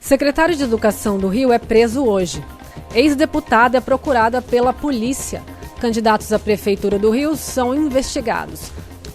Secretário de Educação do Rio é preso hoje. Ex-deputada é procurada pela polícia. Candidatos à Prefeitura do Rio são investigados.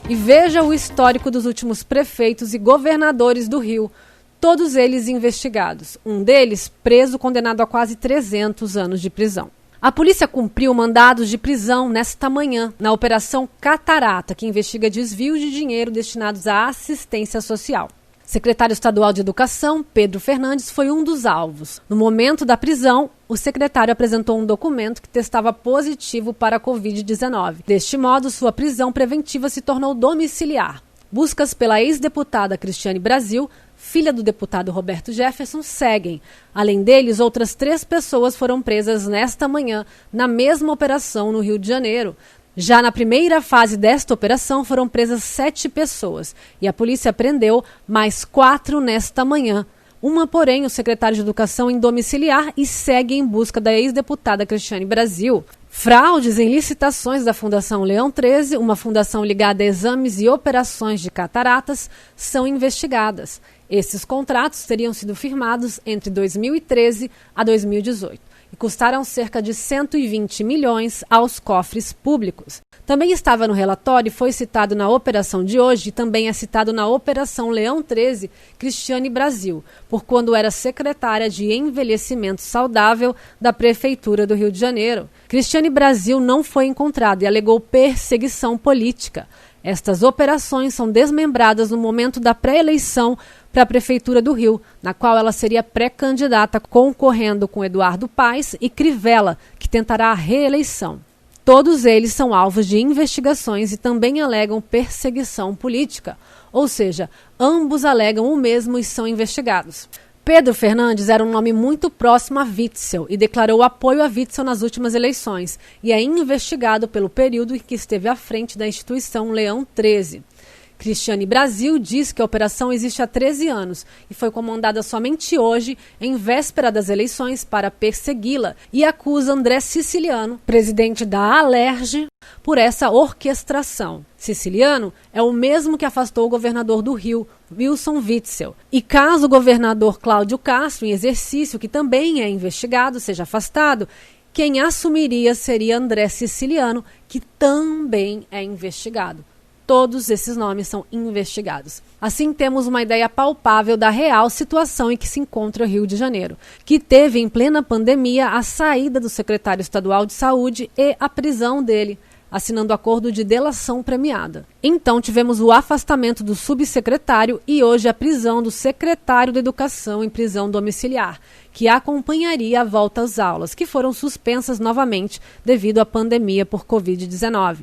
E veja o histórico dos últimos prefeitos e governadores do Rio. Todos eles investigados. Um deles preso, condenado a quase 300 anos de prisão. A polícia cumpriu mandados de prisão nesta manhã, na Operação Catarata, que investiga desvios de dinheiro destinados à assistência social. Secretário Estadual de Educação, Pedro Fernandes, foi um dos alvos. No momento da prisão, o secretário apresentou um documento que testava positivo para a Covid-19. Deste modo, sua prisão preventiva se tornou domiciliar. Buscas pela ex-deputada Cristiane Brasil, filha do deputado Roberto Jefferson, seguem. Além deles, outras 3 pessoas foram presas nesta manhã, na mesma operação no Rio de Janeiro. Já na primeira fase desta operação, foram presas 7 pessoas e a polícia prendeu mais 4 nesta manhã. Uma, porém, o secretário de Educação em domiciliar e segue em busca da ex-deputada Cristiane Brasil. Fraudes em licitações da Fundação Leão 13, uma fundação ligada a exames e operações de cataratas, são investigadas. Esses contratos teriam sido firmados entre 2013 a 2018. E custaram cerca de 120 milhões aos cofres públicos. Também estava no relatório e foi citado na operação de hoje e também é citado na Operação Leão 13, Cristiane Brasil, por quando era secretária de Envelhecimento Saudável da Prefeitura do Rio de Janeiro. Cristiane Brasil não foi encontrada e alegou perseguição política. Estas operações são desmembradas no momento da pré-eleição para a Prefeitura do Rio, na qual ela seria pré-candidata concorrendo com Eduardo Paes e Crivella, que tentará a reeleição. Todos eles são alvos de investigações e também alegam perseguição política, ou seja, ambos alegam o mesmo e são investigados. Pedro Fernandes era um nome muito próximo a Witzel e declarou apoio a Witzel nas últimas eleições e é investigado pelo período em que esteve à frente da instituição Leão 13. Cristiane Brasil diz que a operação existe há 13 anos e foi comandada somente hoje, em véspera das eleições, para persegui-la e acusa André Siciliano, presidente da Alerj, por essa orquestração. Siciliano é o mesmo que afastou o governador do Rio, Wilson Witzel. E caso o governador Cláudio Castro, em exercício, que também é investigado, seja afastado, quem assumiria seria André Siciliano, que também é investigado. Todos esses nomes são investigados. Assim, temos uma ideia palpável da real situação em que se encontra o Rio de Janeiro, que teve em plena pandemia a saída do secretário estadual de saúde e a prisão dele, assinando acordo de delação premiada. Então, tivemos o afastamento do subsecretário e hoje a prisão do secretário da Educação em prisão domiciliar, que acompanharia a volta às aulas, que foram suspensas novamente devido à pandemia por Covid-19.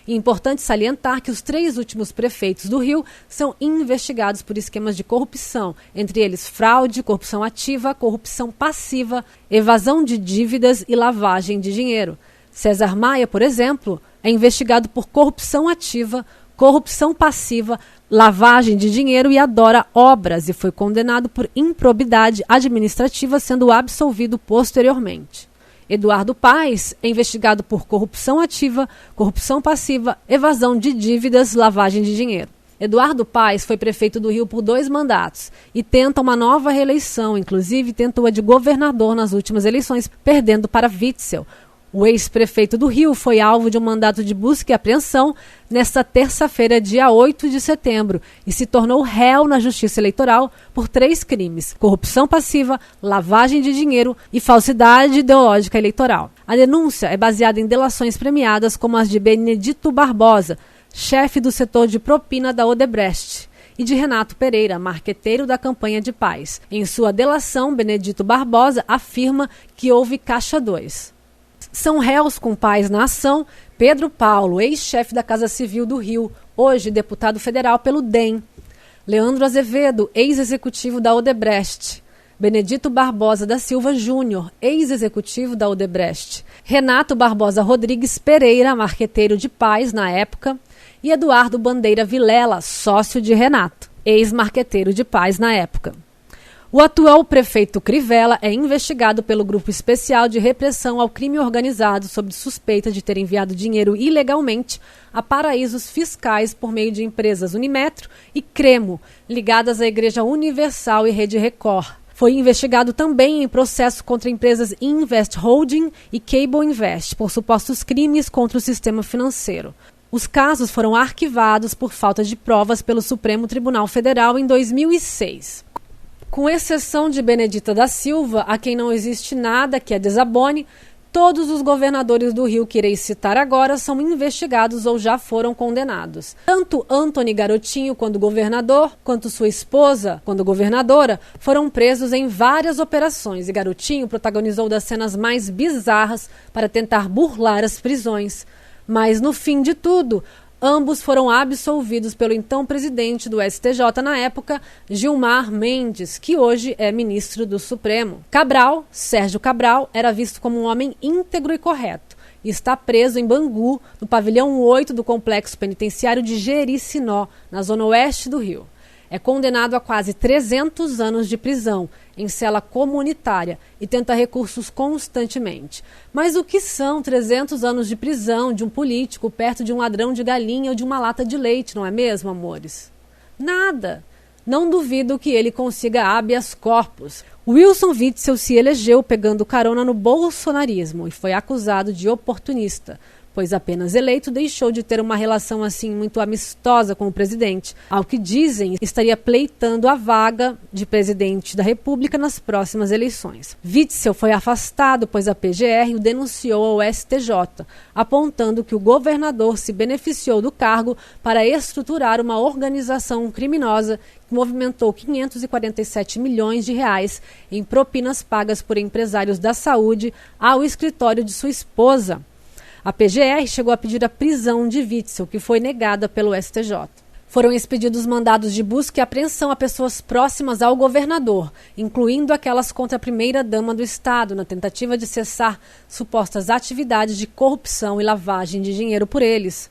É importante salientar que os 3 últimos prefeitos do Rio são investigados por esquemas de corrupção, entre eles fraude, corrupção ativa, corrupção passiva, evasão de dívidas e lavagem de dinheiro. César Maia, por exemplo, é investigado por corrupção ativa, corrupção passiva, lavagem de dinheiro e adora obras e foi condenado por improbidade administrativa, sendo absolvido posteriormente. Eduardo Paes é investigado por corrupção ativa, corrupção passiva, evasão de dívidas, lavagem de dinheiro. Eduardo Paes foi prefeito do Rio por 2 mandatos e tenta uma nova reeleição, inclusive tentou a de governador nas últimas eleições, perdendo para Witzel. O ex-prefeito do Rio foi alvo de um mandato de busca e apreensão nesta terça-feira, dia 8 de setembro, e se tornou réu na Justiça Eleitoral por 3 crimes: corrupção passiva, lavagem de dinheiro e falsidade ideológica eleitoral. A denúncia é baseada em delações premiadas como as de Benedito Barbosa, chefe do setor de propina da Odebrecht, e de Renato Pereira, marqueteiro da campanha de Paes. Em sua delação, Benedito Barbosa afirma que houve caixa 2. São réus com Paes na ação Pedro Paulo, ex-chefe da Casa Civil do Rio, hoje deputado federal pelo DEM. Leandro Azevedo, ex-executivo da Odebrecht. Benedito Barbosa da Silva Júnior, ex-executivo da Odebrecht. Renato Barbosa Rodrigues Pereira, marqueteiro de Paes na época. E Eduardo Bandeira Vilela, sócio de Renato, ex-marqueteiro de Paes na época. O atual prefeito Crivella é investigado pelo Grupo Especial de Repressão ao Crime Organizado sob suspeita de ter enviado dinheiro ilegalmente a paraísos fiscais por meio de empresas Unimetro e Cremo, ligadas à Igreja Universal e Rede Record. Foi investigado também em processo contra empresas Invest Holding e Cable Invest por supostos crimes contra o sistema financeiro. Os casos foram arquivados por falta de provas pelo Supremo Tribunal Federal em 2006. Com exceção de Benedita da Silva, a quem não existe nada que a desabone, todos os governadores do Rio que irei citar agora são investigados ou já foram condenados. Tanto Antony Garotinho, quando governador, quanto sua esposa, quando governadora, foram presos em várias operações e Garotinho protagonizou das cenas mais bizarras para tentar burlar as prisões. Mas, no fim de tudo, ambos foram absolvidos pelo então presidente do STJ na época, Gilmar Mendes, que hoje é ministro do Supremo. Cabral, Sérgio Cabral, era visto como um homem íntegro e correto e está preso em Bangu, no pavilhão 8 do complexo penitenciário de Jericinó, na zona oeste do Rio. É condenado a quase 300 anos de prisão, em cela comunitária, e tenta recursos constantemente. Mas o que são 300 anos de prisão de um político perto de um ladrão de galinha ou de uma lata de leite, não é mesmo, amores? Nada! Não duvido que ele consiga habeas corpus. Wilson Witzel se elegeu pegando carona no bolsonarismo e foi acusado de oportunista, pois apenas eleito deixou de ter uma relação assim muito amistosa com o presidente. Ao que dizem, estaria pleitando a vaga de presidente da República nas próximas eleições. Witzel foi afastado, pois a PGR o denunciou ao STJ, apontando que o governador se beneficiou do cargo para estruturar uma organização criminosa que movimentou 547 milhões de reais em propinas pagas por empresários da saúde ao escritório de sua esposa. A PGR chegou a pedir a prisão de Witzel, que foi negada pelo STJ. Foram expedidos mandados de busca e apreensão a pessoas próximas ao governador, incluindo aquelas contra a primeira-dama do Estado, na tentativa de cessar supostas atividades de corrupção e lavagem de dinheiro por eles.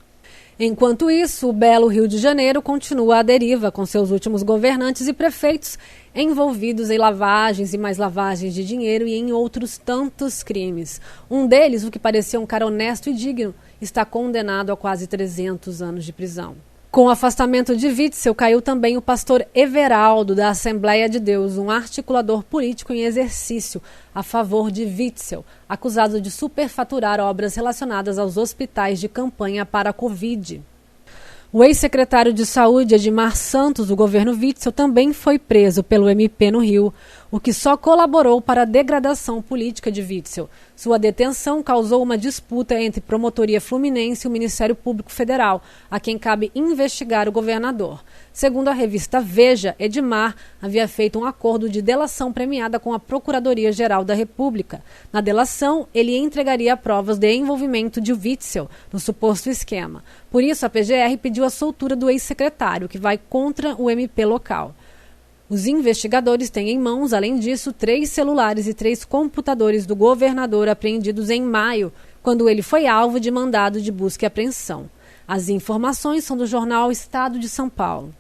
Enquanto isso, o belo Rio de Janeiro continua à deriva, com seus últimos governantes e prefeitos envolvidos em lavagens e mais lavagens de dinheiro e em outros tantos crimes. Um deles, o que parecia um cara honesto e digno, está condenado a quase 300 anos de prisão. Com o afastamento de Witzel, caiu também o pastor Everaldo, da Assembleia de Deus, um articulador político em exercício a favor de Witzel, acusado de superfaturar obras relacionadas aos hospitais de campanha para a Covid. O ex-secretário de Saúde, Edmar Santos, do governo Witzel, também foi preso pelo MP no Rio, o que só colaborou para a degradação política de Witzel. Sua detenção causou uma disputa entre Promotoria Fluminense e o Ministério Público Federal, a quem cabe investigar o governador. Segundo a revista Veja, Edmar havia feito um acordo de delação premiada com a Procuradoria-Geral da República. Na delação, ele entregaria provas de envolvimento de Witzel no suposto esquema. Por isso, a PGR pediu a soltura do ex-secretário, que vai contra o MP local. Os investigadores têm em mãos, além disso, 3 celulares e 3 computadores do governador apreendidos em maio, quando ele foi alvo de mandado de busca e apreensão. As informações são do jornal Estado de São Paulo.